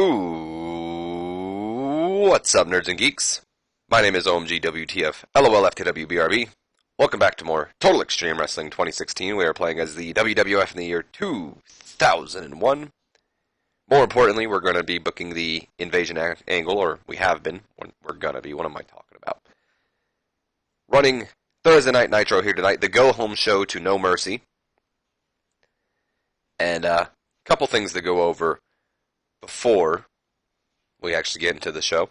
Ooh, what's up, nerds and geeks? My name is OMGWTF, LOLFTWBRB. Welcome back to more Total Extreme Wrestling 2016. We are playing as the WWF in the year 2001. More importantly, we're going to be booking the Invasion angle, or we have been. We're going to be. What am I talking about? Running Thursday Night Nitro here tonight, the go-home show to No Mercy. And a couple things to go over before we actually get into the show.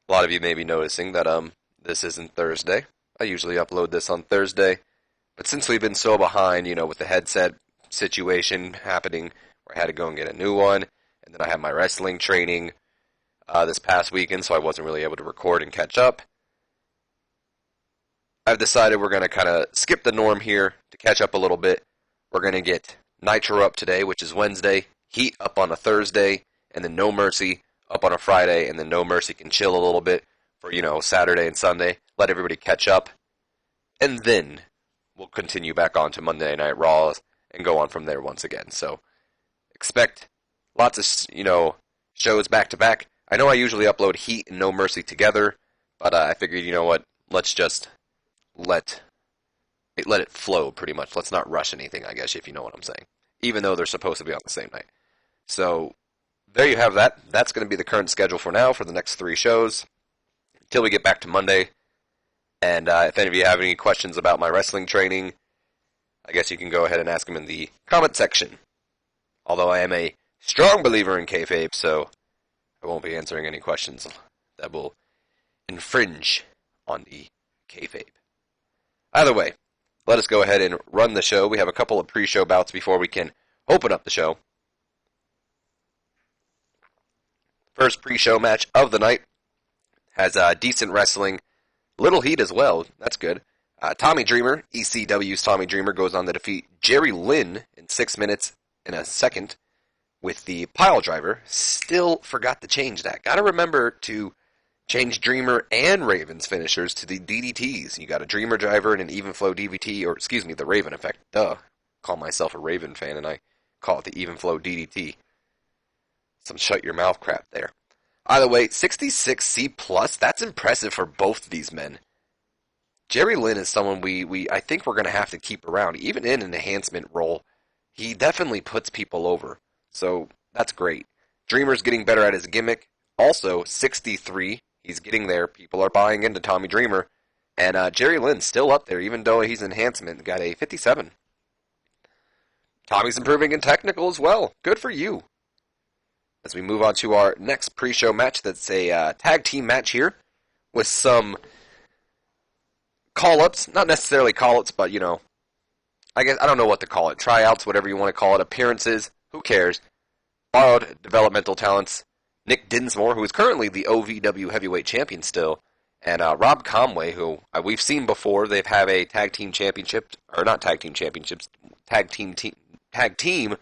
A lot of you may be noticing that this isn't Thursday. I usually upload this on Thursday, but since we've been so behind, with the headset situation happening, where I had to go and get a new one, and then I had my wrestling training this past weekend, so I wasn't really able to record and catch up. I've decided we're going to kind of skip the norm here to catch up a little bit. We're going to get Nitro up today, which is Wednesday, Heat up on a Thursday, and then No Mercy up on a Friday, and then No Mercy can chill a little bit for, Saturday and Sunday, let everybody catch up, and then we'll continue back on to Monday Night Raw and go on from there once again. So expect lots of, shows back to back. I know I usually upload Heat and No Mercy together, but I figured, let's just let it flow pretty much. Let's not rush anything, I guess, if you know what I'm saying, even though they're supposed to be on the same night. So there you have that. That's going to be the current schedule for now for the next 3 shows until we get back to Monday. And if any of you have any questions about my wrestling training, I guess you can go ahead and ask them in the comment section. Although I am a strong believer in kayfabe, so I won't be answering any questions that will infringe on the kayfabe. Either way, let us go ahead and run the show. We have a couple of pre-show bouts before we can open up the show. First pre-show match of the night has decent wrestling, little heat as well. That's good. Tommy Dreamer, ECW's Tommy Dreamer, goes on to defeat Jerry Lynn in 6 minutes and a second with the pile driver. Still forgot to change that. Got to remember to change Dreamer and Raven's finishers to the DDTs. You got a Dreamer driver and an even flow DVT, or excuse me, the Raven effect. Duh. Call myself a Raven fan and I call it the even flow DDT. Some shut your mouth crap there. Either way, 66 C+, that's impressive for both of these men. Jerry Lynn is someone I think we're going to have to keep around. Even in an enhancement role, he definitely puts people over. So, that's great. Dreamer's getting better at his gimmick. Also, 63, he's getting there. People are buying into Tommy Dreamer. And Jerry Lynn's still up there, even though he's enhancement. Got a 57. Tommy's improving in technical as well. Good for you. As we move on to our next pre-show match, that's a tag team match here with some call-ups. Not necessarily call-ups, but, I guess I don't know what to call it. Tryouts, whatever you want to call it. Appearances, who cares? Borrowed developmental talents. Nick Dinsmore, who is currently the OVW heavyweight champion still, and Rob Conway, who we've seen before. They've had a tag team championship, or not tag team championships, tag team.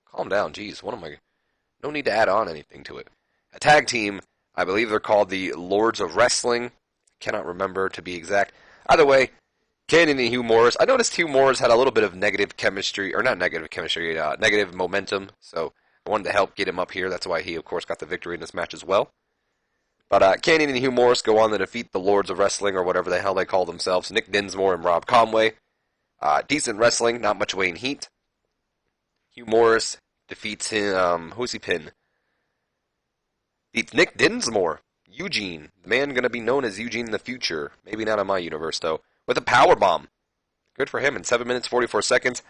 Calm down, jeez, what am I? No need to add on anything to it. A tag team, I believe they're called the Lords of Wrestling. Cannot remember to be exact. Either way, Canyon and Hugh Morris. I noticed Hugh Morris had a little bit of negative chemistry, or not negative chemistry, negative momentum. So I wanted to help get him up here. That's why he, of course, got the victory in this match as well. But Canyon and Hugh Morris go on to defeat the Lords of Wrestling, or whatever the hell they call themselves. Nick Dinsmore and Rob Conway. Decent wrestling, not much weight in heat. Hugh Morris defeats him, who's he pin? Beats Nick Dinsmore. Eugene. The man going to be known as Eugene in the future. Maybe not in my universe, though. With a power bomb. Good for him in 7 minutes, 44 seconds.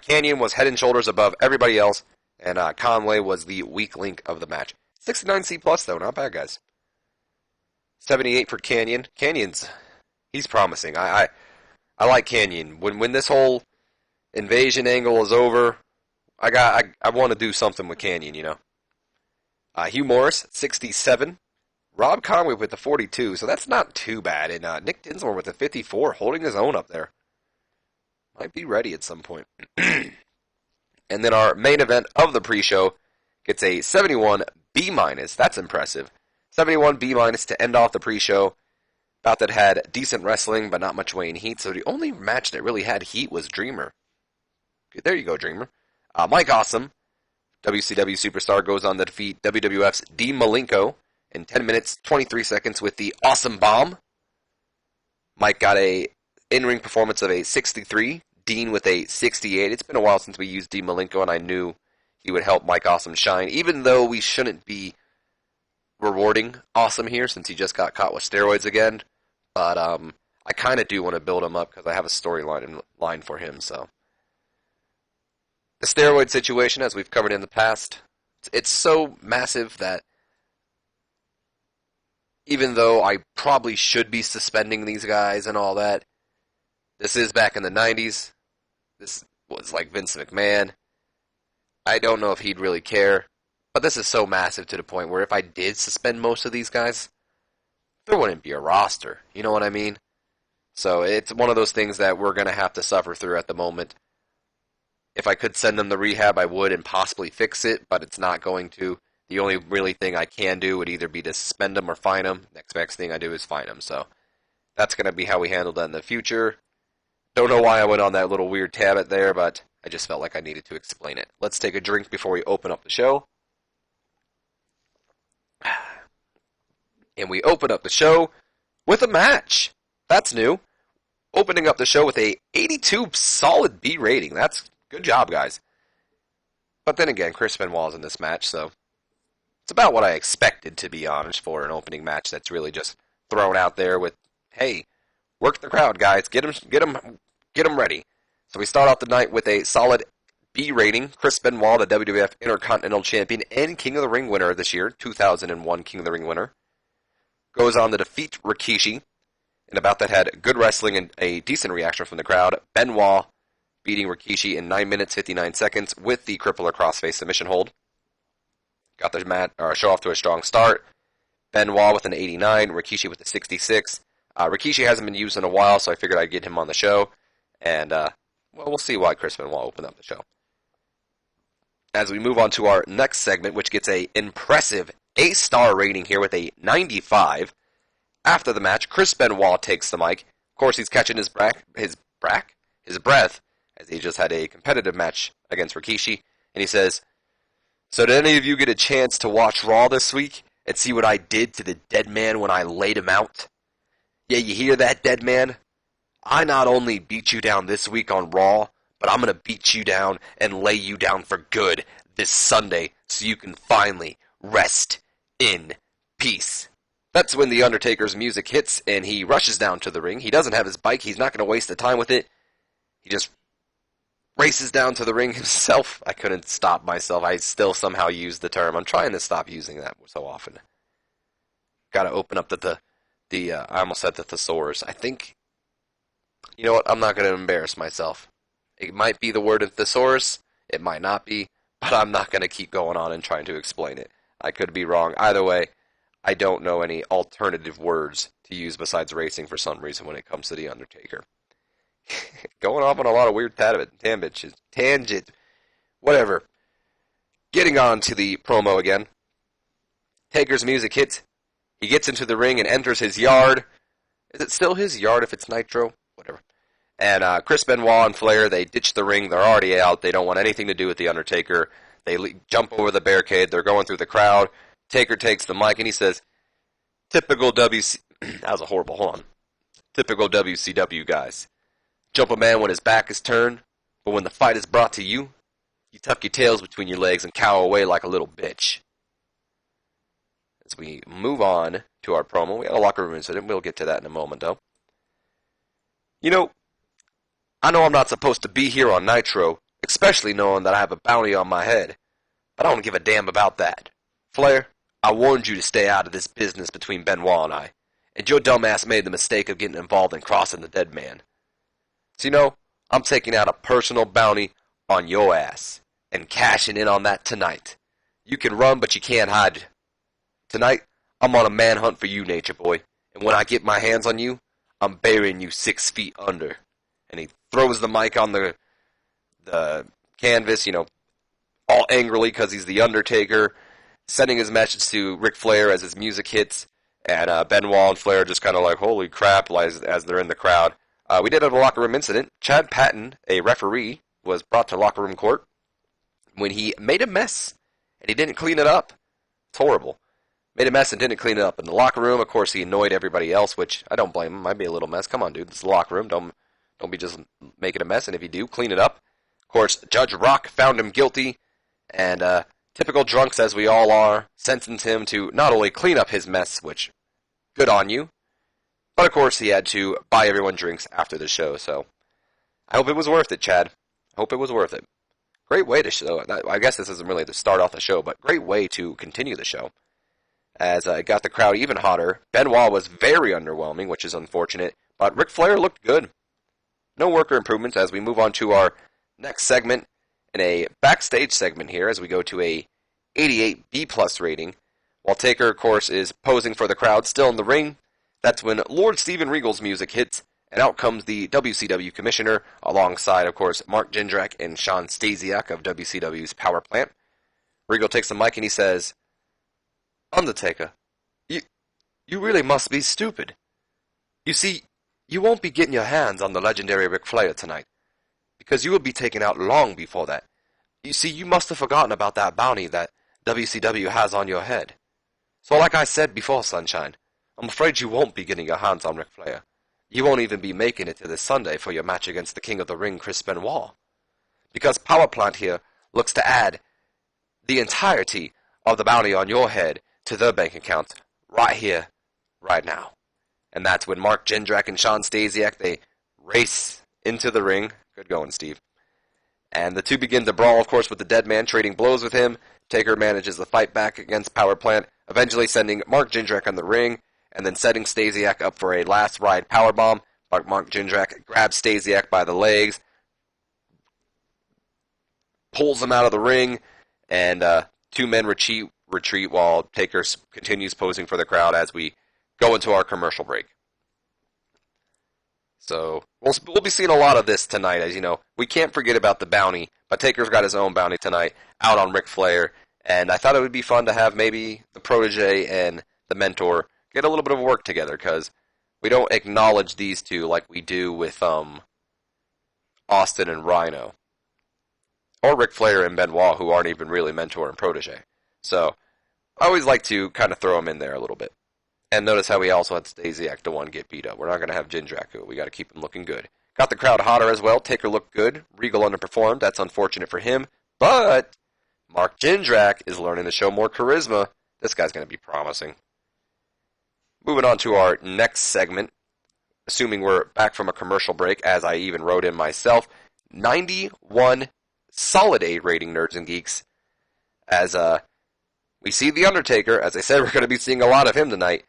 Canyon was head and shoulders above everybody else. And Conway was the weak link of the match. 69 C+, though. Not bad, guys. 78 for Canyon. He's promising. I like Canyon. When this whole invasion angle is over, I want to do something with Canyon, Hugh Morris, 67. Rob Conway with the 42, so that's not too bad. And Nick Dinsmore with the 54, holding his own up there. Might be ready at some point. And then our main event of the pre-show gets a 71 B-. That's impressive. 71 B- to end off the pre-show. Bout that had decent wrestling, but not much weight in heat. So the only match that really had heat was Dreamer. There you go, Dreamer. Mike Awesome WCW superstar goes on to defeat WWF's Dean Malenko in 10 minutes, 23 seconds with the Awesome Bomb. Mike got a in-ring performance of a 63, Dean with a 68. It's been a while since we used Dean Malenko, and I knew he would help Mike Awesome shine, even though we shouldn't be rewarding Awesome here since he just got caught with steroids again. But I kind of do want to build him up because I have a storyline for him. So the steroid situation, as we've covered in the past, it's so massive that even though I probably should be suspending these guys and all that, this is back in the 90s. This was like Vince McMahon. I don't know if he'd really care, but this is so massive to the point where if I did suspend most of these guys, there wouldn't be a roster. You know what I mean? So it's one of those things that we're going to have to suffer through at the moment. If I could send them to rehab, I would and possibly fix it, but it's not going to. The only really thing I can do would either be to suspend them or fine them. Next best thing I do is fine them. So that's going to be how we handle that in the future. Don't know why I went on that little weird tab there, but I just felt like I needed to explain it. Let's take a drink before we open up the show. And we open up the show with a match. That's new. Opening up the show with a 82 solid B rating. That's good job, guys. But then again, Chris Benoit's in this match, so it's about what I expected, to be honest, for an opening match that's really just thrown out there with, hey, work the crowd, guys. Get them ready. So we start off the night with a solid B rating. Chris Benoit, the WWF Intercontinental Champion and King of the Ring winner this year, 2001 King of the Ring winner, goes on to defeat Rikishi. And about that had good wrestling and a decent reaction from the crowd. Benoit beating Rikishi in 9 minutes, 59 seconds with the crippler crossface submission hold. Got the show off to a strong start. Benoit with an 89, Rikishi with a 66. Rikishi hasn't been used in a while, so I figured I'd get him on the show. And, we'll see why Chris Benoit opened up the show. As we move on to our next segment, which gets a impressive A-star rating here with a 95. After the match, Chris Benoit takes the mic. Of course, he's catching his breath, as he just had a competitive match against Rikishi. And he says, "So did any of you get a chance to watch Raw this week and see what I did to the dead man when I laid him out? Yeah, you hear that, dead man? I not only beat you down this week on Raw, but I'm going to beat you down and lay you down for good this Sunday so you can finally rest in peace." That's when the Undertaker's music hits and he rushes down to the ring. He doesn't have his bike. He's not going to waste the time with it. He just races down to the ring himself. I couldn't stop myself. I still somehow use the term. I'm trying to stop using that so often. Got to open up I almost said the thesaurus. I think, you know what, I'm not going to embarrass myself. It might be the word in thesaurus, it might not be, but I'm not going to keep going on and trying to explain it. I could be wrong. Either way, I don't know any alternative words to use besides racing for some reason when it comes to The Undertaker. Going off on a lot of weird tangent, whatever. Getting on to the promo again. Taker's music hits. He gets into the ring and enters his yard. Is it still his yard if it's Nitro? Whatever. And Chris Benoit and Flair, they ditch the ring. They're already out. They don't want anything to do with The Undertaker. They jump over the barricade. They're going through the crowd. Taker takes the mic and he says, "Typical WC..." That was a horrible, hold on. "Typical WCW guys. Jump a man when his back is turned, but when the fight is brought to you, you tuck your tails between your legs and cower away like a little bitch." As we move on to our promo, we had a locker room incident. We'll get to that in a moment, though. "You know, I know I'm not supposed to be here on Nitro, especially knowing that I have a bounty on my head, but I don't give a damn about that. Flair, I warned you to stay out of this business between Benoit and I, and your dumbass made the mistake of getting involved in crossing the dead man. So, you know, I'm taking out a personal bounty on your ass and cashing in on that tonight. You can run, but you can't hide. Tonight, I'm on a manhunt for you, Nature Boy, and when I get my hands on you, I'm burying you 6 feet under." And he throws the mic on the canvas, you know, all angrily because he's the Undertaker, sending his message to Ric Flair as his music hits, and Benoit and Flair just kind of like, holy crap, as they're in the crowd. We did have a locker room incident. Chad Patton, a referee, was brought to locker room court. when he made a mess and he didn't clean it up. It's horrible. Made a mess and didn't clean it up in the locker room. Of course, he annoyed everybody else, which I don't blame him. Might be a little mess. Come on, dude. This is the locker room. Don't be just making a mess. And if you do, clean it up. Of course, Judge Rock found him guilty, and typical drunks as we all are, sentenced him to not only clean up his mess, which good on you, but of course he had to buy everyone drinks after the show. So I hope it was worth it, Chad. I hope it was worth it. Great way to show. I guess this isn't really to start off the show, but great way to continue the show. As it got the crowd even hotter. Benoit was very underwhelming, which is unfortunate, but Ric Flair looked good. No worker improvements as we move on to our next segment, in a backstage segment here as we go to a 88 B+ rating. While Taker, of course, is posing for the crowd, still in the ring, that's when Lord Steven Regal's music hits, and out comes the WCW commissioner, alongside, of course, Mark Jindrak and Shawn Stasiak of WCW's Power Plant. Regal takes the mic and he says, "Undertaker, you really must be stupid. You see, you won't be getting your hands on the legendary Ric Flair tonight, because you will be taken out long before that. You see, you must have forgotten about that bounty that WCW has on your head. So like I said before, Sunshine, I'm afraid you won't be getting your hands on Ric Flair. You won't even be making it to this Sunday for your match against the King of the Ring, Chris Benoit. Because Power Plant here looks to add the entirety of the bounty on your head to their bank account right here, right now." And that's when Mark Jindrak and Shawn Stasiak, they race into the ring. Good going, Steve. And the two begin to brawl, of course, with the dead man trading blows with him. Taker manages to fight back against Power Plant, eventually sending Mark Jindrak on the ring, and then setting Stasiak up for a last ride powerbomb. But Mark Jindrak grabs Stasiak by the legs, pulls him out of the ring, and two men retreat while Taker continues posing for the crowd as we go into our commercial break. So we'll be seeing a lot of this tonight, as you know. We can't forget about the bounty, but Taker's got his own bounty tonight out on Ric Flair, and I thought it would be fun to have maybe the protege and the mentor get a little bit of work together, because we don't acknowledge these two like we do with Austin and Rhino, or Ric Flair and Benoit, who aren't even really mentor and protege. So I always like to kind of throw them in there a little bit. And notice how we also had Stasiak the one get beat up. We're not going to have Jindrak. We got to keep him looking good. Got the crowd hotter as well. Taker looked good. Regal underperformed. That's unfortunate for him. But Mark Jindrak is learning to show more charisma. This guy's going to be promising. Moving on to our next segment. Assuming we're back from a commercial break, as I even wrote in myself. 91 solid A rating, nerds and geeks. As we see The Undertaker. As I said, we're going to be seeing a lot of him tonight.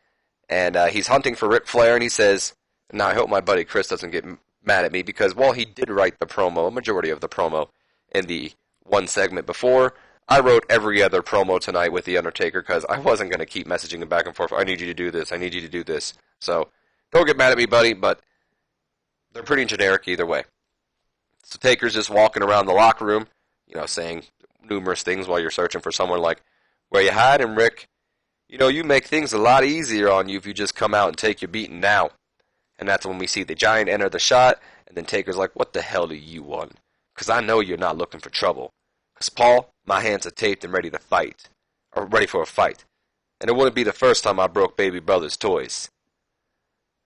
And he's hunting for Ric Flair, and he says, now I hope my buddy Chris doesn't get mad at me, because while he did write the promo, a majority of the promo, in the one segment before, I wrote every other promo tonight with The Undertaker, because I wasn't going to keep messaging him back and forth, I need you to do this, I need you to do this. So, don't get mad at me, buddy, but they're pretty generic either way. So Taker's just walking around the locker room, saying numerous things while you're searching for someone, like, "Where you hiding, Rick? You make things a lot easier on you if you just come out and take your beating now." And that's when we see the Giant enter the shot, and then Taker's like, "What the hell do you want? Because I know you're not looking for trouble. Because, Paul, my hands are taped and ready to fight. Or ready for a fight. And it wouldn't be the first time I broke baby brother's toys."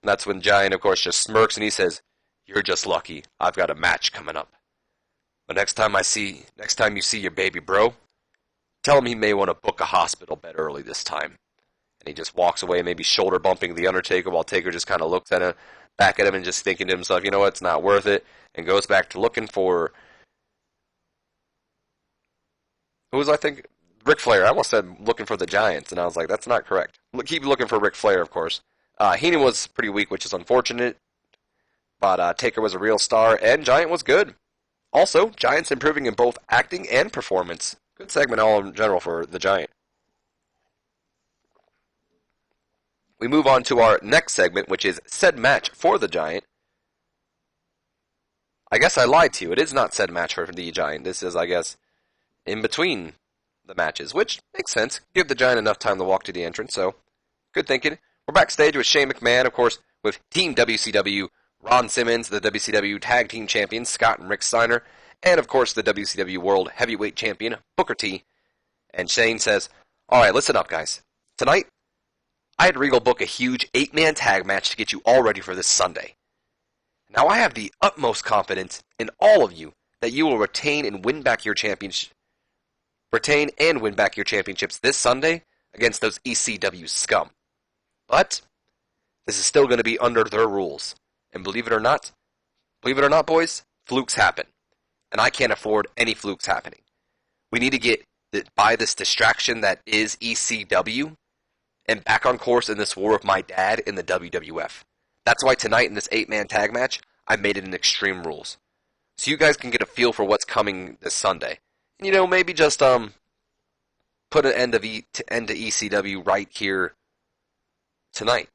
And that's when Giant, of course, just smirks and he says, "You're just lucky. I've got a match coming up. But next time you see your baby bro, tell him he may want to book a hospital bed early this time." And he just walks away, maybe shoulder bumping The Undertaker, while Taker just kind of looks at him, back at him, and just thinking to himself, you know what, it's not worth it, and goes back to looking for, Ric Flair. I almost said looking for the Giants, and I was like, that's not correct. Keep looking for Ric Flair, of course. Heenan was pretty weak, which is unfortunate, but Taker was a real star, and Giant was good. Also, Giant's improving in both acting and performance. Good segment all in general for the Giant. We move on to our next segment, which is said match for the Giant. I guess I lied to you. It is not said match for the Giant. This is, I guess, in between the matches, which makes sense. Give the Giant enough time to walk to the entrance, so good thinking. We're backstage with Shane McMahon, of course, with Team WCW, Ron Simmons, the WCW Tag Team Champions, Scott and Rick Steiner, and of course the WCW World Heavyweight Champion, Booker T. And Shane says, alright, listen up guys. Tonight, I had Regal book a huge 8-man tag match to get you all ready for this Sunday. Now I have the utmost confidence in all of you that you will retain and win back your championships this Sunday against those ECW scum. But this is still going to be under their rules. And believe it or not, boys, flukes happen. And I can't afford any flukes happening. We need to get by this distraction that is ECW and back on course in this war with my dad in the WWF. That's why tonight in this 8-man tag match, I made it in Extreme Rules. So you guys can get a feel for what's coming this Sunday. And, maybe just put an end to ECW right here tonight.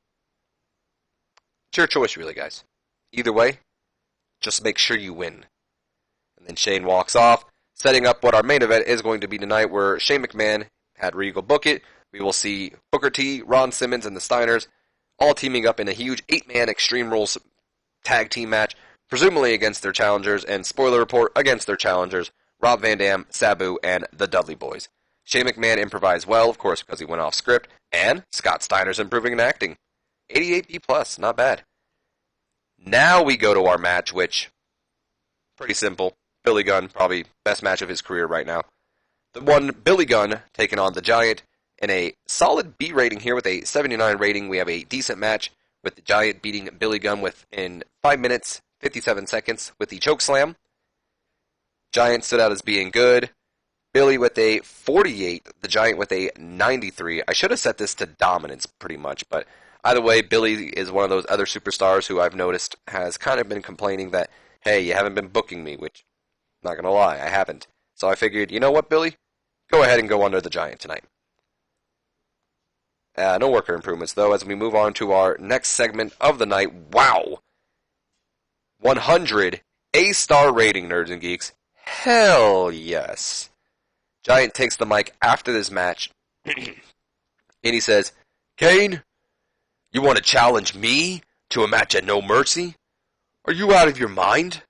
It's your choice, really, guys. Either way, just make sure you win. And then Shane walks off, setting up what our main event is going to be tonight, where Shane McMahon had Regal book it. We will see Booker T, Ron Simmons, and the Steiners all teaming up in a huge 8-man Extreme Rules tag team match, presumably against their challengers, and spoiler report, against their challengers, Rob Van Dam, Sabu, and the Dudley Boys. Shane McMahon improvised well, of course, because he went off script, and Scott Steiner's improving in acting. 88B+, not bad. Now we go to our match, which, pretty simple. Billy Gunn, probably best match of his career right now. The one, Billy Gunn, taking on the Giant in a solid B rating here with a 79 rating. We have a decent match with the Giant beating Billy Gunn within 5 minutes, 57 seconds with the chokeslam. Giant stood out as being good. Billy with a 48, the Giant with a 93. I should have set this to dominance pretty much, but either way, Billy is one of those other superstars who I've noticed has kind of been complaining that, hey, you haven't been booking me, which, not going to lie, I haven't. So I figured, you know what, Billy? Go ahead and go under the Giant tonight. No worker improvements, though, as we move on to our next segment of the night. Wow! 100 A-star rating, nerds and geeks. Hell yes. Giant takes the mic after this match, and he says, Kane, you want to challenge me to a match at No Mercy? Are you out of your mind?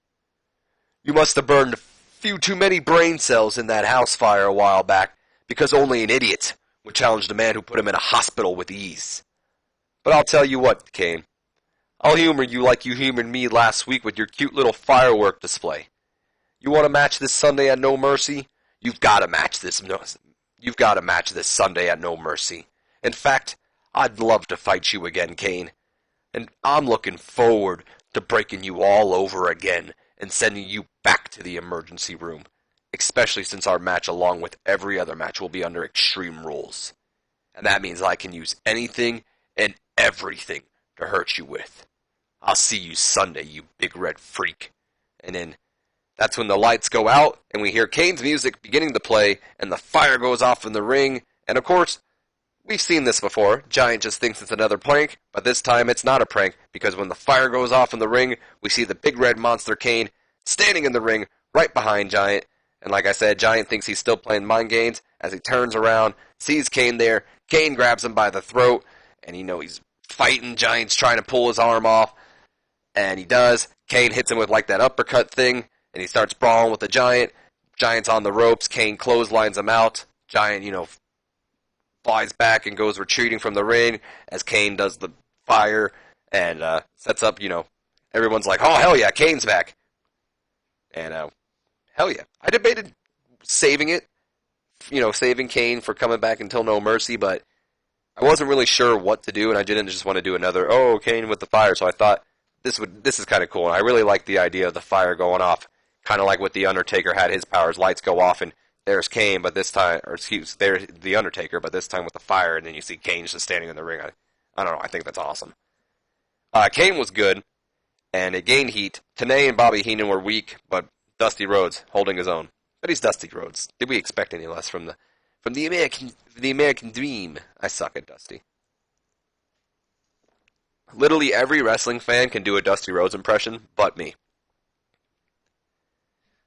You must have burned a few too many brain cells in that house fire a while back, because only an idiot would challenge the man who put him in a hospital with ease. But I'll tell you what, Kane. I'll humor you like you humored me last week with your cute little firework display. You want to match this Sunday at No Mercy? You've got to match this Sunday at No Mercy. In fact, I'd love to fight you again, Kane. And I'm looking forward to breaking you all over again and sending you back to the emergency room. Especially since our match, along with every other match, will be under Extreme Rules. And that means I can use anything and everything to hurt you with. I'll see you Sunday, you big red freak. And then that's when the lights go out, and we hear Kane's music beginning to play, and the fire goes off in the ring. And of course, we've seen this before. Giant just thinks it's another prank, but this time it's not a prank, because when the fire goes off in the ring, we see the big red monster Kane standing in the ring right behind Giant. And like I said, Giant thinks he's still playing mind games as he turns around, sees Kane there. Kane grabs him by the throat, and he's fighting. Giant's trying to pull his arm off, and he does. Kane hits him with like that uppercut thing, and he starts brawling with the Giant. Giant's on the ropes. Kane clotheslines him out. Giant, flies back and goes retreating from the ring as Kane does the fire and sets up, everyone's like, oh, hell yeah, Kane's back. And hell yeah. I debated saving it, saving Kane for coming back until No Mercy, but I wasn't really sure what to do, and I didn't just want to do another, Kane with the fire, so I thought this is kind of cool, and I really like the idea of the fire going off, kind of like what the Undertaker had his powers, lights go off, and there's Kane, but this time, there's the Undertaker, but this time with the fire, and then you see Kane just standing in the ring. I don't know, I think that's awesome. Kane was good, and it gained heat. Tenay and Bobby Heenan were weak, but Dusty Rhodes holding his own. But he's Dusty Rhodes. Did we expect any less from the American Dream? I suck at Dusty. Literally every wrestling fan can do a Dusty Rhodes impression, but me.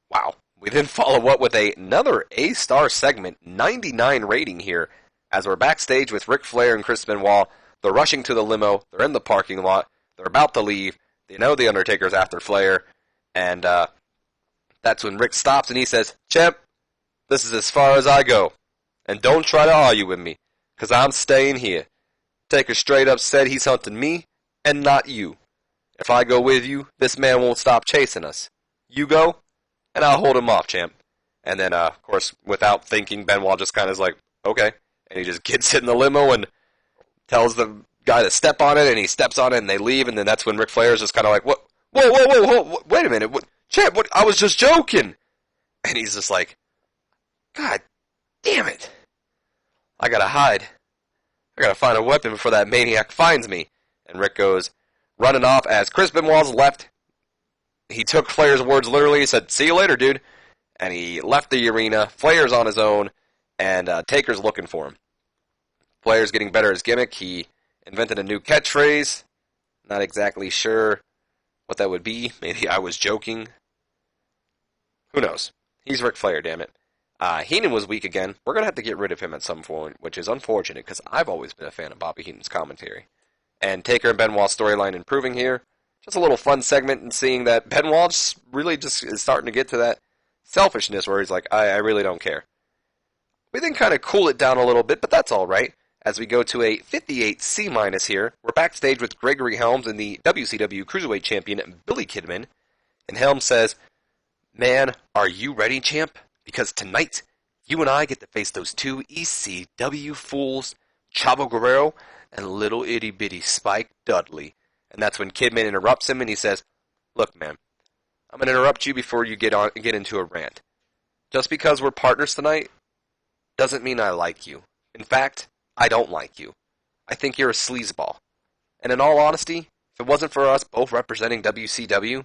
Wow. We then follow up with another A-star segment, 99 rating here, as we're backstage with Ric Flair and Chris Benoit. They're rushing to the limo. They're in the parking lot. They're about to leave. They know the Undertaker's after Flair, and That's when Rick stops and he says, "Champ, this is as far as I go. And don't try to argue with me, 'cause I'm staying here." Taker straight up said he's hunting me, and not you. If I go with you, this man won't stop chasing us. You go, and I'll hold him off, champ. And then, of course, without thinking, Benoit just kind of is like, okay. And he just gets in the limo and tells the guy to step on it, and he steps on it, and they leave, and then that's when Ric Flair is just kind of like, what? Whoa, wait a minute. Champ, what? I was just joking. And he's just like, God damn it. I gotta hide. I gotta find a weapon before that maniac finds me. And Rick goes running off as Chris Benoit's left. He took Flair's words literally. He said, "See you later, dude." And he left the arena. Flair's on his own, and Taker's looking for him. Flair's getting better at his gimmick. He invented a new catchphrase. Not exactly sure what that would be. Maybe I was joking. Who knows? He's Ric Flair, damn it. Heenan was weak again. We're going to have to get rid of him at some point, which is unfortunate because I've always been a fan of Bobby Heenan's commentary. And Taker and Benoit's storyline improving here. Just a little fun segment and seeing that Benoit really just is starting to get to that selfishness where he's like, I really don't care. We then kind of cool it down a little bit, but that's all right. As we go to a 58 C- here, we're backstage with Gregory Helms and the WCW Cruiserweight Champion Billy Kidman. And Helms says, "Man, are you ready, champ? Because tonight, you and I get to face those two ECW fools, Chavo Guerrero and little itty-bitty Spike Dudley." And that's when Kidman interrupts him and he says, "Look, man, I'm going to interrupt you before you get into a rant. Just because we're partners tonight doesn't mean I like you. In fact, I don't like you. I think you're a sleazeball. And in all honesty, if it wasn't for us both representing WCW,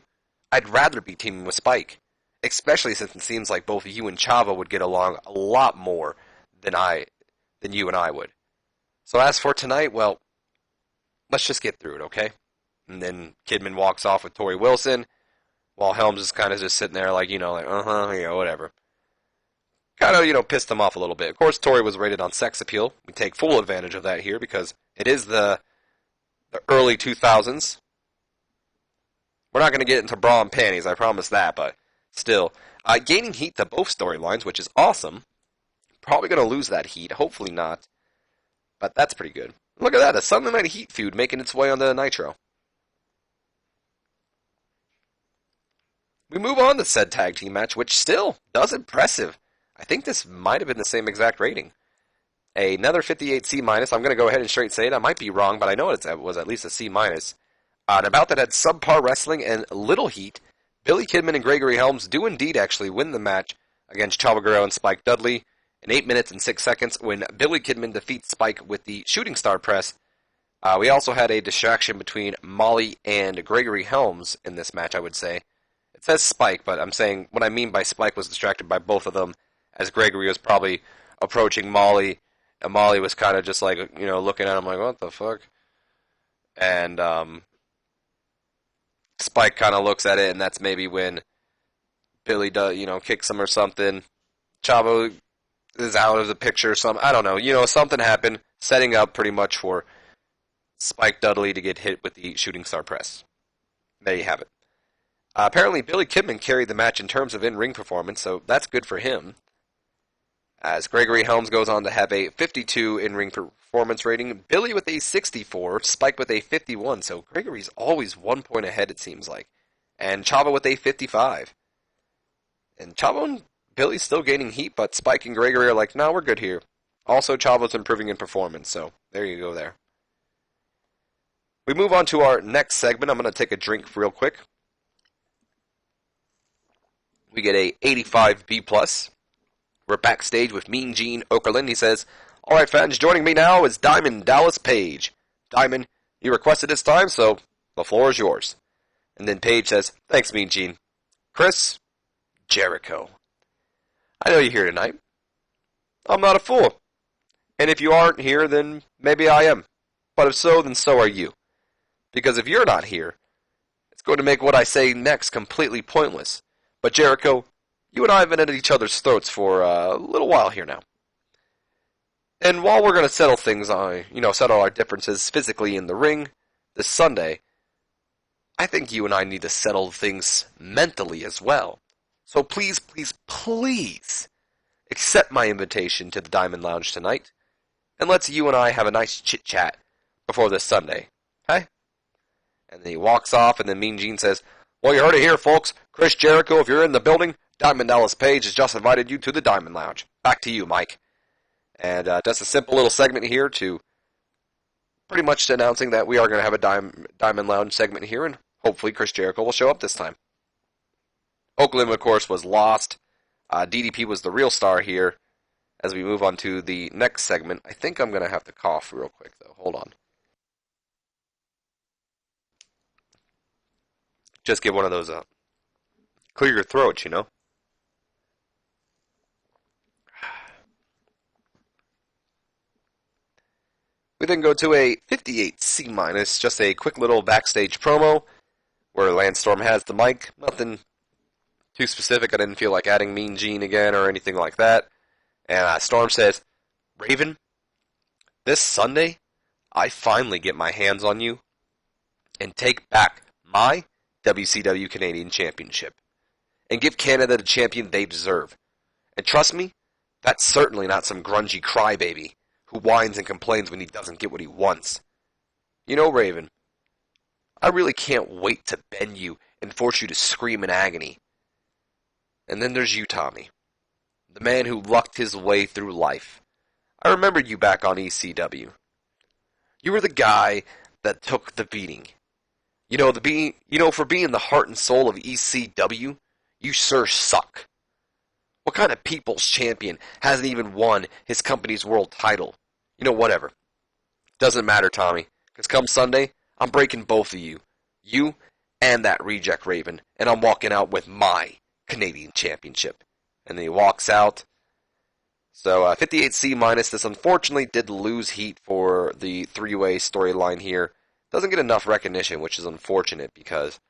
I'd rather be teaming with Spike. Especially since it seems like both you and Chavo would get along a lot more than you and I would. So as for tonight, well, let's just get through it, okay?" And then Kidman walks off with Torrie Wilson, while Helms is kind of just sitting there like, whatever. Kind of, pissed him off a little bit. Of course, Torrie was rated on sex appeal. We take full advantage of that here because it is the early 2000s. We're not going to get into bra and panties, I promise that, but still. Gaining heat to both storylines, which is awesome. Probably going to lose that heat. Hopefully not. But that's pretty good. Look at that, a Sunday Night Heat feud making its way onto Nitro. We move on to said tag team match, which still does impressive. I think this might have been the same exact rating. Another 58 C-. I'm going to go ahead and straight say it. I might be wrong, but I know it was at least a C-. An bout that had subpar wrestling and little heat. Billy Kidman and Gregory Helms do indeed actually win the match against Chavo Guerrero and Spike Dudley in 8 minutes and 6 seconds when Billy Kidman defeats Spike with the shooting star press. We also had a distraction between Molly and Gregory Helms in this match, I would say. It says Spike, but I'm saying what I mean by Spike was distracted by both of them, as Gregory was probably approaching Molly, and Molly was kind of just like, looking at him like, what the fuck? And Spike kind of looks at it, and that's maybe when Billy does, kicks him or something. Chavo is out of the picture or something. I don't know. Something happened, setting up pretty much for Spike Dudley to get hit with the shooting star press. There you have it. Apparently, Billy Kidman carried the match in terms of in-ring performance, so that's good for him. As Gregory Helms goes on to have a 52 in-ring performance rating, Billy with a 64, Spike with a 51, so Gregory's always 1 point ahead, it seems like. And Chavo with a 55. And Chavo and Billy's still gaining heat, but Spike and Gregory are like, no, we're good here. Also, Chavo's improving in performance, so there you go there. We move on to our next segment. I'm going to take a drink real quick. We get a 85 B+. We're backstage with Mean Gene Okerlund. He says, "All right, fans, joining me now is Diamond Dallas Page. Diamond, you requested this time, so the floor is yours." And then Page says, "Thanks, Mean Gene. Chris Jericho. I know you're here tonight. I'm not a fool. And if you aren't here, then maybe I am. But if so, then so are you. Because if you're not here, it's going to make what I say next completely pointless. But Jericho, you and I have been at each other's throats for a little while here now. And while we're going to settle things on, settle our differences physically in the ring this Sunday, I think you and I need to settle things mentally as well. So please, please, please accept my invitation to the Diamond Lounge tonight, and let's you and I have a nice chit-chat before this Sunday. Okay? And then he walks off, and then Mean Gene says, well, you heard it here, folks. Chris Jericho, if you're in the building, Diamond Dallas Page has just invited you to the Diamond Lounge. Back to you, Mike. And just a simple little segment here to pretty much announcing that we are going to have a Diamond Lounge segment here, and hopefully Chris Jericho will show up this time. Oakland, of course, was lost. DDP was the real star here. As we move on to the next segment, I think I'm going to have to cough real quick, though. Hold on. Just get one of those clear your throat, you know. We then go to a 58C-, just a quick little backstage promo where Lance Storm has the mic. Nothing too specific. I didn't feel like adding Mean Gene again or anything like that. And Storm says, Raven, this Sunday, I finally get my hands on you and take back my WCW Canadian Championship and give Canada the champion they deserve. And trust me, that's certainly not some grungy crybaby who whines and complains when he doesn't get what he wants. You know, Raven, I really can't wait to bend you and force you to scream in agony. And then there's you, Tommy, the man who lucked his way through life. I remember you back on ECW. You were the guy that took the beating. For being the heart and soul of ECW, you sure suck. What kind of people's champion hasn't even won his company's world title? Whatever. Doesn't matter, Tommy, because come Sunday, I'm breaking both of you. You and that reject Raven, and I'm walking out with my Canadian Championship. And then he walks out. So 58C-, this unfortunately did lose heat for the three-way storyline here. Doesn't get enough recognition, which is unfortunate because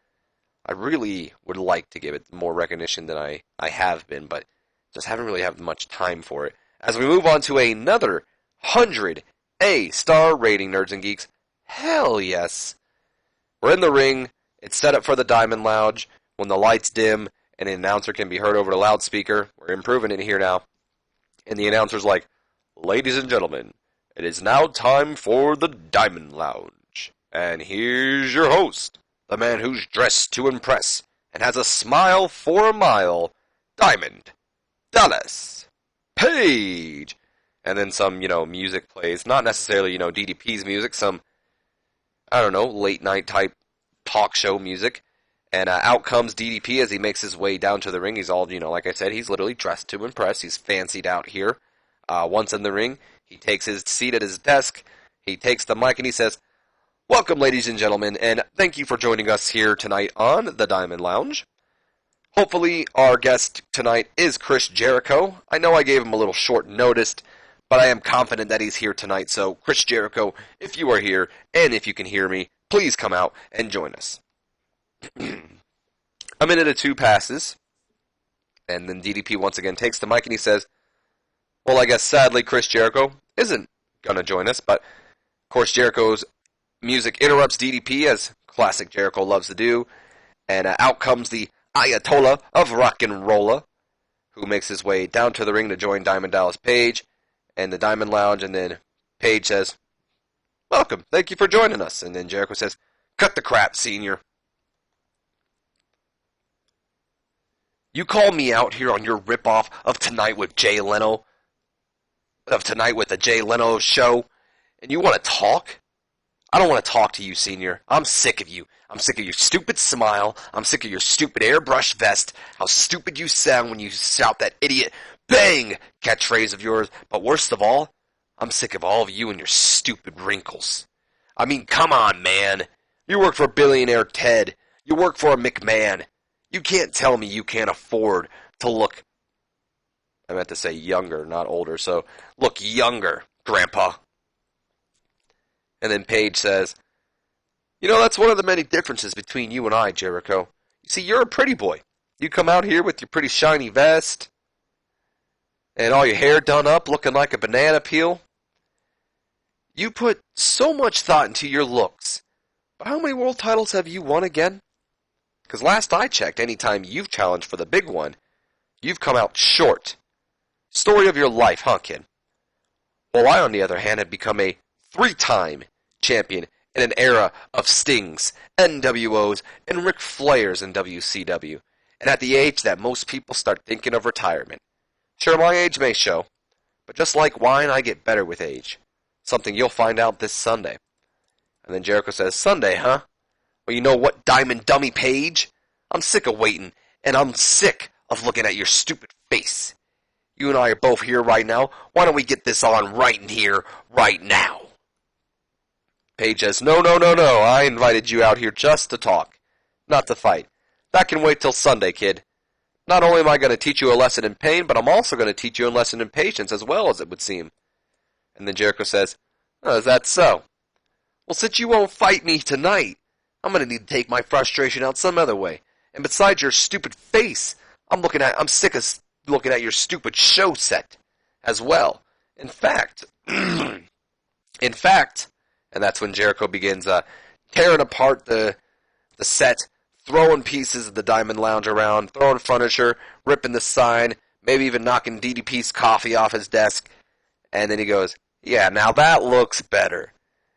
I really would like to give it more recognition than I have been, but just haven't really had much time for it. As we move on to another 100 A-star rating, Nerds and Geeks. Hell yes. We're in the ring. It's set up for the Diamond Lounge. When the lights dim and an announcer can be heard over the loudspeaker, we're improving it here now. And the announcer's like, ladies and gentlemen, it is now time for the Diamond Lounge. And here's your host, the man who's dressed to impress and has a smile for a mile, Diamond Dallas Page. And then some, music plays. Not necessarily, DDP's music. Some, late night type talk show music. And out comes DDP as he makes his way down to the ring. He's all, like I said, he's literally dressed to impress. He's fancied out here. Once in the ring, he takes his seat at his desk. He takes the mic and he says, welcome, ladies and gentlemen, and thank you for joining us here tonight on the Diamond Lounge. Hopefully, our guest tonight is Chris Jericho. I know I gave him a little short notice, but I am confident that he's here tonight. So, Chris Jericho, if you are here, and if you can hear me, please come out and join us. A minute or two passes, and then DDP once again takes the mic and he says, well, I guess sadly Chris Jericho isn't going to join us, but of course Jericho's music interrupts DDP, as classic Jericho loves to do, and out comes the Ayatollah of Rock and Rolla, who makes his way down to the ring to join Diamond Dallas Page and the Diamond Lounge, and then Page says, welcome, thank you for joining us, and then Jericho says, cut the crap, senior. You call me out here on your ripoff of Tonight with Jay Leno, of Tonight with the Jay Leno show, and you want to talk? I don't want to talk to you, senior. I'm sick of you. I'm sick of your stupid smile. I'm sick of your stupid airbrush vest, how stupid you sound when you shout that idiot bang catchphrase of yours. But worst of all, I'm sick of all of you and your stupid wrinkles. I mean, come on, man. You work for billionaire Ted. You work for a McMahon. You can't tell me you can't afford to look, I meant to say younger, not older, so look younger, Grandpa. And then Paige says, that's one of the many differences between you and I, Jericho. You see, you're a pretty boy. You come out here with your pretty shiny vest and all your hair done up looking like a banana peel. You put so much thought into your looks. But how many world titles have you won again? Because last I checked, any time you've challenged for the big one, You've come out short. Story of your life, huh, kid? While I, on the other hand, had become a 3-time champion in an era of Stings, NWOs, and Ric Flairs in WCW, and at the age that most people start thinking of retirement. Sure, my age may show, but just like wine, I get better with age. Something you'll find out this Sunday. And then Jericho says, Sunday, huh? Well, you know what, Diamond Dummy Page? I'm sick of waiting, and I'm sick of looking at your stupid face. You and I are both here right now. Why don't we get this on right in here, right now? Paige says, no. I invited you out here just to talk, not to fight. That can wait till Sunday, kid. Not only am I going to teach you a lesson in pain, but I'm also going to teach you a lesson in patience as well, as it would seem. And then Jericho says, oh, is that so? Well, since you won't fight me tonight, I'm going to need to take my frustration out some other way. And besides your stupid face, I'm sick of looking at your stupid show set as well. In fact, and that's when Jericho begins tearing apart the set, throwing pieces of the Diamond Lounge around, throwing furniture, ripping the sign, maybe even knocking DDP's coffee off his desk. And then he goes, yeah, now that looks better.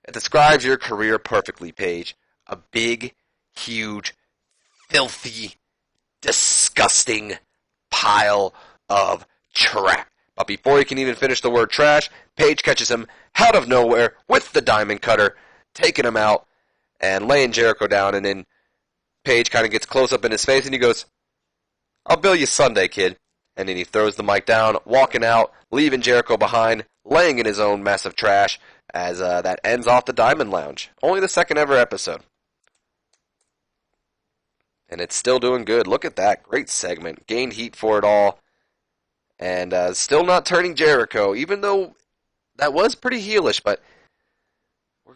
It describes your career perfectly, Paige. A big, huge, filthy, disgusting pile of trash. But before he can even finish the word trash, Paige catches him out of nowhere with the diamond cutter, taking him out and laying Jericho down. And then Paige kind of gets close up in his face and he goes, I'll bill you Sunday, kid. And then he throws the mic down, walking out, leaving Jericho behind, laying in his own mess of trash as that ends off the Diamond Lounge. Only the second ever episode. And it's still doing good. Look at that. Great segment. Gained heat for it all. And still not turning Jericho, even though that was pretty heelish, but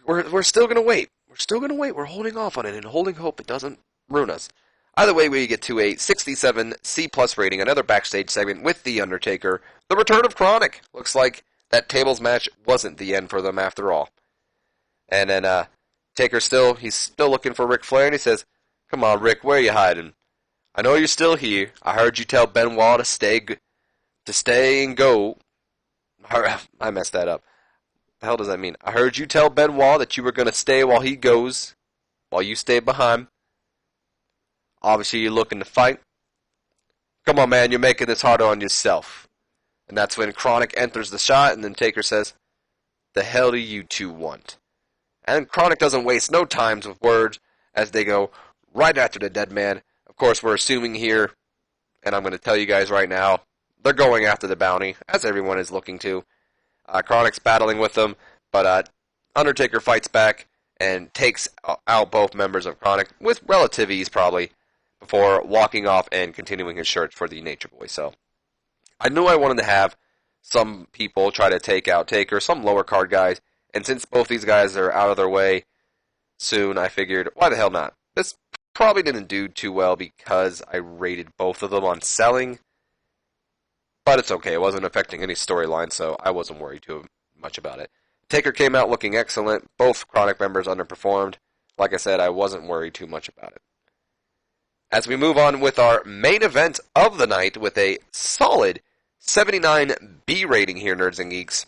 we're still going to wait. We're still going to wait. We're holding off on it and holding hope it doesn't ruin us. Either way, we get to a 67 C+ rating, another backstage segment with The Undertaker, the return of Kronik. Looks like that tables match wasn't the end for them after all. And then Taker he's still looking for Ric Flair, and he says, come on, Rick, where are you hiding? I know you're still here. I heard you tell Benoit to stay and go. I messed that up. What the hell does that mean? I heard you tell Benoit that you were going to stay while he goes, while you stay behind. Obviously, you're looking to fight. Come on, man, you're making this harder on yourself. And that's when Kronik enters the shot, and then Taker says, the hell do you two want? And Kronik doesn't waste no time with words as they go right after the dead man. Of course, we're assuming here, and I'm going to tell you guys right now, they're going after the bounty, as everyone is looking to. Kronik's battling with them, but Undertaker fights back and takes out both members of Kronik with relative ease, probably, before walking off and continuing his search for the Nature Boy. So I knew I wanted to have some people try to take out Taker, some lower card guys, and since both these guys are out of their way soon, I figured, why the hell not? This probably didn't do too well because I rated both of them on selling, but it's okay. It wasn't affecting any storyline, so I wasn't worried too much about it. Taker came out looking excellent. Both Kronik members underperformed. Like I said, I wasn't worried too much about it. As we move on with our main event of the night with a solid 79 B rating here, Nerds and Geeks.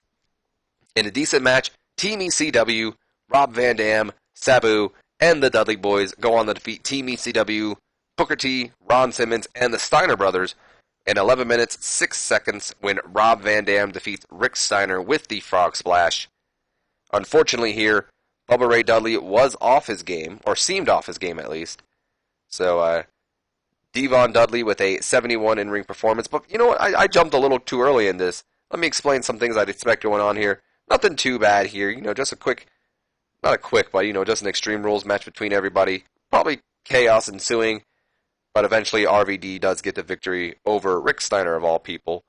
In a decent match, Team ECW, Rob Van Dam, Sabu, and the Dudley Boys go on to defeat Team ECW, Booker T, Ron Simmons, and the Steiner Brothers in 11 minutes, 6 seconds when Rob Van Dam defeats Rick Steiner with the Frog Splash. Unfortunately here, Bubba Ray Dudley was off his game, or seemed off his game at least. So, Devon Dudley with a 71 in-ring performance. But you know what? I jumped a little too early in this. Let me explain some things I'd expect going on here. Nothing too bad here. You know, just a quick, not a quick, but, you know, just an Extreme Rules match between everybody. Probably chaos ensuing. But eventually RVD does get the victory over Rick Steiner of all people.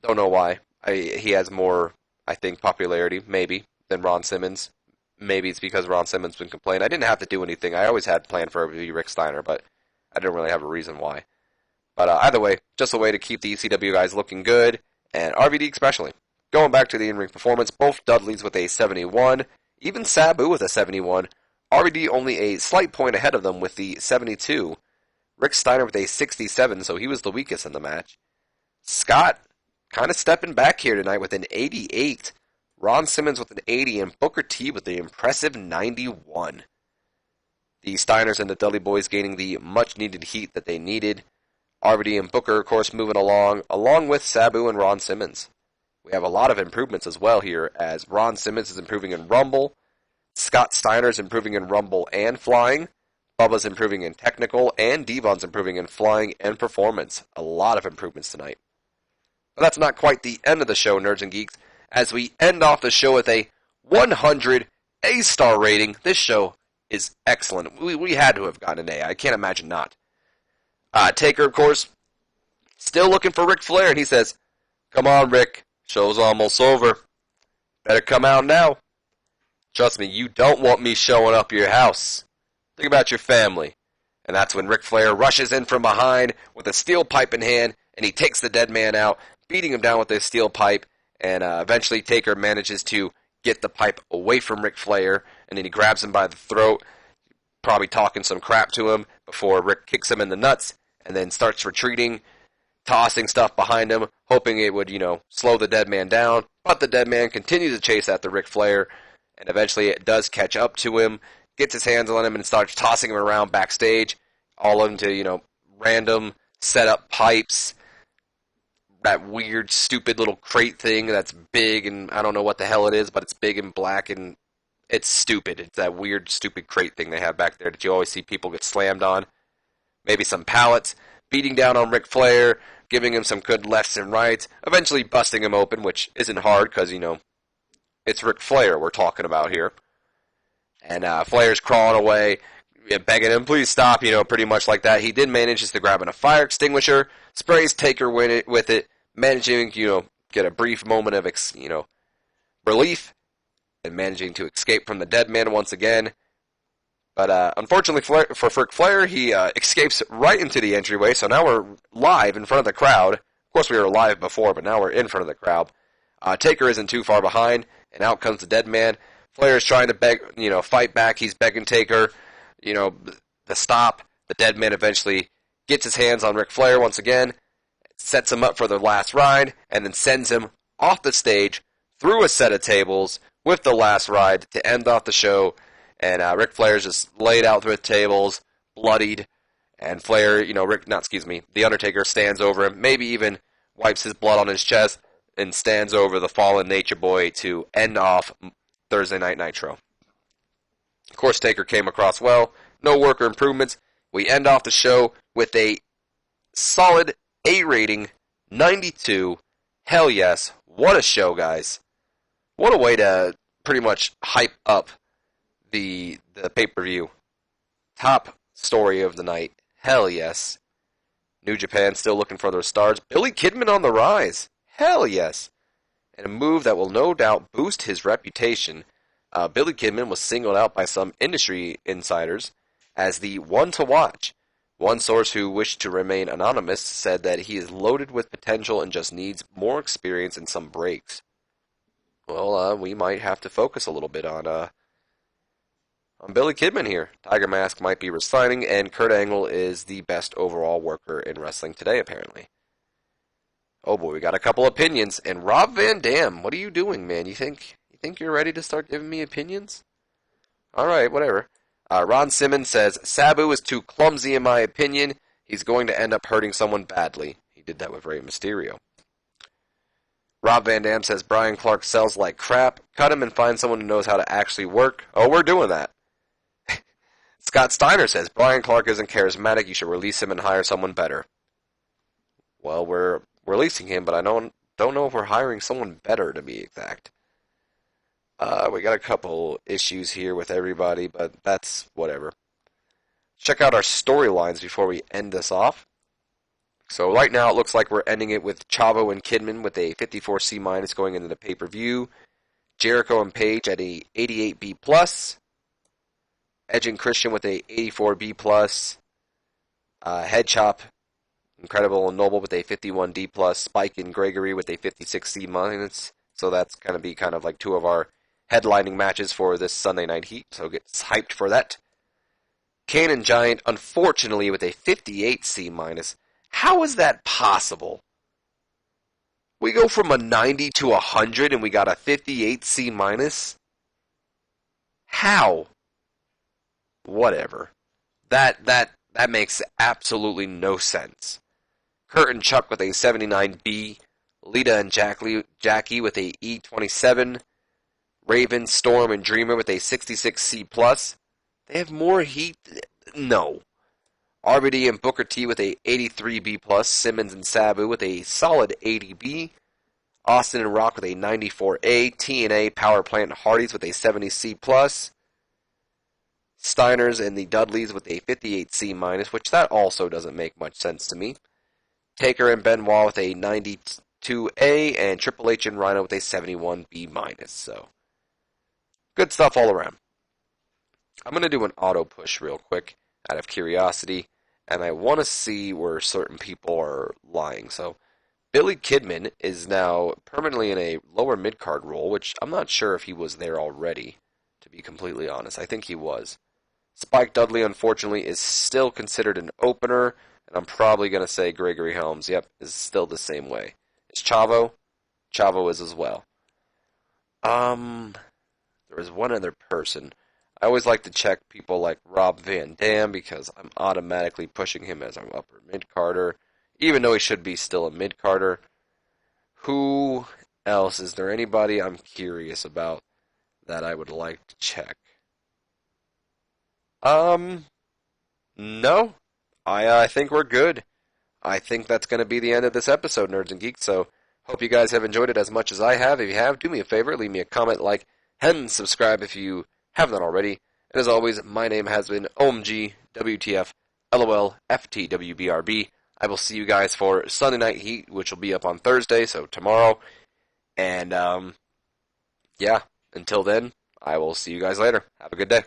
Don't know why. He has more, I think, popularity, maybe, than Ron Simmons. Maybe it's because Ron Simmons been complaining. I didn't have to do anything. I always had planned for it to be Rick Steiner, but I didn't really have a reason why. But either way, just a way to keep the ECW guys looking good, and RVD especially. Going back to the in-ring performance, both Dudleys with a 71, even Sabu with a 71. RVD only a slight point ahead of them with the 72. Rick Steiner with a 67, so he was the weakest in the match. Scott kind of stepping back here tonight with an 88. Ron Simmons with an 80, and Booker T with the impressive 91. The Steiners and the Dudley Boys gaining the much-needed heat that they needed. RVD and Booker, of course, moving along with Sabu and Ron Simmons. We have a lot of improvements as well here, as Ron Simmons is improving in Rumble, Scott Steiner's improving in Rumble and flying, Bubba's improving in technical, and Devon's improving in flying and performance. A lot of improvements tonight. But that's not quite the end of the show, Nerds and Geeks, as we end off the show with a 100 A-star rating. This show is excellent. We had to have gotten an A. I can't imagine not. Taker, of course, still looking for Ric Flair, and he says, "Come on, Rick. Show's almost over. Better come out now. Trust me, you don't want me showing up your house. Think about your family." And that's when Ric Flair rushes in from behind with a steel pipe in hand, and he takes the dead man out, beating him down with this steel pipe, and eventually Taker manages to get the pipe away from Ric Flair, and then he grabs him by the throat, probably talking some crap to him before Rick kicks him in the nuts, and then starts retreating, tossing stuff behind him, hoping it would, slow the dead man down. But the dead man continues to chase after Ric Flair, and eventually it does catch up to him, gets his hands on him, and starts tossing him around backstage, all into, random set-up pipes, that weird, stupid little crate thing that's big, and I don't know what the hell it is, but it's big and black, and it's stupid. It's that weird, stupid crate thing they have back there that you always see people get slammed on. Maybe some pallets, beating down on Ric Flair, giving him some good lefts and rights, eventually busting him open, which isn't hard because, it's Ric Flair we're talking about here. And Flair's crawling away, begging him, "Please stop," pretty much like that. He did manage to grab a fire extinguisher, sprays Taker with it, managing, get a brief moment of, relief, and managing to escape from the dead man once again. But unfortunately for Ric Flair, he escapes right into the entryway, so now we're live in front of the crowd. Of course, we were live before, but now we're in front of the crowd. Taker isn't too far behind, and out comes the dead man. Flair is trying to fight back. He's begging Taker, to stop. The dead man eventually gets his hands on Ric Flair once again, sets him up for the last ride, and then sends him off the stage through a set of tables with the last ride to end off the show. And Ric Flair's just laid out with tables, bloodied, and Flair, the Undertaker stands over him, maybe even wipes his blood on his chest, and stands over the fallen Nature Boy to end off Thursday Night Nitro. Of course, Taker came across well, no worker improvements. We end off the show with a solid A rating, 92. Hell yes, what a show, guys. What a way to pretty much hype up the pay-per-view. Top story of the night. Hell yes. New Japan still looking for their stars. Billy Kidman on the rise. Hell yes. And a move that will no doubt boost his reputation. Billy Kidman was singled out by some industry insiders as the one to watch. One source who wished to remain anonymous said that he is loaded with potential and just needs more experience and some breaks. Well, we might have to focus a little bit on Billy Kidman here. Tiger Mask might be resigning, and Kurt Angle is the best overall worker in wrestling today, apparently. Oh boy, we got a couple opinions. And Rob Van Dam, what are you doing, man? You think you're ready to start giving me opinions? Alright, whatever. Ron Simmons says, "Sabu is too clumsy in my opinion. He's going to end up hurting someone badly." He did that with Rey Mysterio. Rob Van Dam says, "Brian Clark sells like crap. Cut him and find someone who knows how to actually work." Oh, we're doing that. Scott Steiner says, "Brian Clark isn't charismatic. You should release him and hire someone better." Well, we're releasing him, but I don't know if we're hiring someone better, to be exact. We got a couple issues here with everybody, but that's whatever. Check out our storylines before we end this off. So right now it looks like we're ending it with Chavo and Kidman with a 54C- going into the pay-per-view. Jericho and Page at a 88B+. Edge and Christian with a 84B+. Head Chop, Incredible and Noble with a 51D+. Spike and Gregory with a 56C-. So that's going to be kind of like two of our headlining matches for this Sunday Night Heat. So get hyped for that. Cannon Giant, unfortunately, with a 58 C-. How is that possible? We go from a 90 to 100 and we got a 58 C-. How? Whatever. That makes absolutely no sense. Kurt and Chuck with a 79B. Lita and Jackie with a E27. Raven, Storm, and Dreamer with a 66C+. They have more heat? No. RVD and Booker T with a 83B+. Simmons and Sabu with a solid 80B. Austin and Rock with a 94A. TNA, Power Plant, and Hardys with a 70C+. Steiners and the Dudleys with a 58C-, which that also doesn't make much sense to me. Taker and Benoit with a 92A, and Triple H and Rhino with a 71B-. So, good stuff all around. I'm going to do an auto push real quick out of curiosity, and I want to see where certain people are lying. So, Billy Kidman is now permanently in a lower mid-card role, which I'm not sure if he was there already, to be completely honest. I think he was. Spike Dudley, unfortunately, is still considered an opener, and I'm probably going to say Gregory Helms, yep, is still the same way. Is Chavo? Chavo is as well. There is one other person. I always like to check people like Rob Van Dam because I'm automatically pushing him as an upper mid-carder, even though he should be still a mid-carder. Who else? Is there anybody I'm curious about that I would like to check? No. I think we're good. I think that's going to be the end of this episode, Nerds and Geeks, so hope you guys have enjoyed it as much as I have. If you have, do me a favor, leave me a comment, like, and subscribe if you haven't done already. And as always, my name has been OMG, WTF, LOL, FTWBRB. I will see you guys for Sunday Night Heat, which will be up on Thursday, so tomorrow. And, yeah, until then, I will see you guys later. Have a good day.